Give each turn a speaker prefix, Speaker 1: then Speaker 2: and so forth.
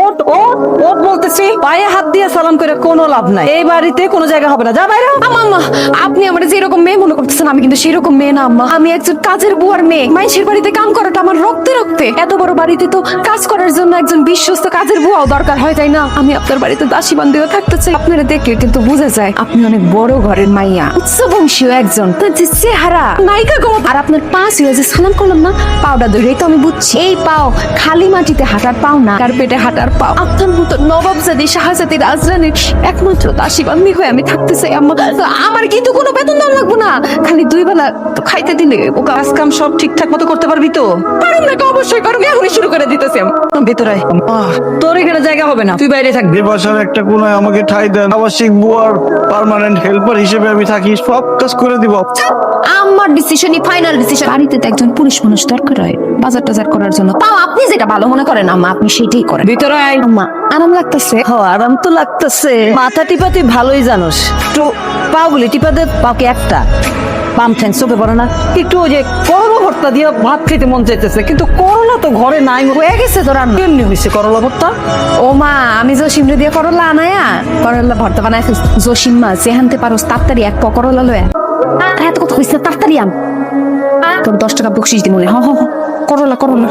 Speaker 1: ওট ওট ওট বলতেছি, পায়ে হাত দিয়ে সালাম করে কোনো লাভ নাই। এই বাড়িতে কোনো জায়গা হবে না, যা বাইরে।
Speaker 2: আম্মা, আপনি আমার যেরকম মেয়ে মনে করতেছেন, আমি কিন্তু সেরকম মেয়ে না আম্মা। আমি একজন কাজের বুয়ার মেয়ে। মাইশের বাড়িতে কাম করাটা আমার রক্তে রক্তে। এত বড় বাড়িতে তো কাজ করার জন্য একজন বিশ্বস্ত কাজের বুয়াও দরকার হয়, তাই না? আমি আপনার বাড়িতে দাসী বান্ধিও থাকতে চাই। আপনারা দেখলে কিন্তু বোঝা যায় আপনি অনেক বড় ঘরের মাইয়া, উচ্চ বংশীয় একজন। তার যে চেহারা, নায়িকা গো। আর আপনার পা ছুঁয়ে যে সালাম করলাম না, পাওটা ধরেই তো আমি বুঝছি এই পাও খালি মাটিতে হাঁটার পাও না, কার্পেটে হাঁটার পাও। আপনার মতো নবাবজাদি শাহজাদি রাজরানীর একমাত্র দাসী বান্দি হয়ে আমি থাকতে চাই আম্মা। তো আমার কিন্তু কোনো বেতন দাম লাগবো না, খালি 2 বেলা তো খাইতে দিলে।
Speaker 1: ও কাজ কাম সব ঠিকঠাক মতো করতে পারবি তো?
Speaker 2: পারুম না, অবশ্যই পারুম। এখনই শুরু করে দিতেছি আমি।
Speaker 1: ভেতরে আয়। তোর এখানে জায়গা হবে না, তুই বাইরে থাকবি।
Speaker 3: যে বাসার একটা কোনায় আমাকে ঠাঁই দেন, আবাসিক বুয়ার পার্মানেন্ট হেল্পার হিসেবে আমি থাকি, সব কাজ করে দিব।
Speaker 2: আমার ডিসিশনই ফাইনাল ডিসিশন। বাড়িতে তো একজন পুরুষ মানুষ দরকার হয় বাজার টাজার করার জন্য। তাও আপনি যেটা ভালো মনে করেন আম্মা, আপনি সেটাই করেন।
Speaker 1: ভিতরে আয়।
Speaker 2: আম্মা, আরাম লাগতেছে?
Speaker 1: হ, আরাম তো লাগতেছে। মাথা টিপা তুই ভালোই জানোস। একটু পাগুলি টিপা দে, পাকে একটা পাম ঠ্যাং চোখে পড়ে না। একটু ওই যে করলা ভর্তা দিয়ে ভাত খেতে মন চাইতেছে, কিন্তু করলা তো ঘরে নাই। হয়ে গেছে তো রান্না। কেমনি হয়েছে করলা ভর্তা?
Speaker 2: ও মা, আমি জসিমরে দিয়ে করলা আনায়া করলা ভর্তা বানাই ফেলছি। জসিম মা, যেহানতে পারোস তাড়াতাড়ি এক প করলা লয়া। এত কথা হইছে, তাড়াতাড়ি আন। তোর 10 টাকা বকশিস দিন। হ হ হ, করলা করলা।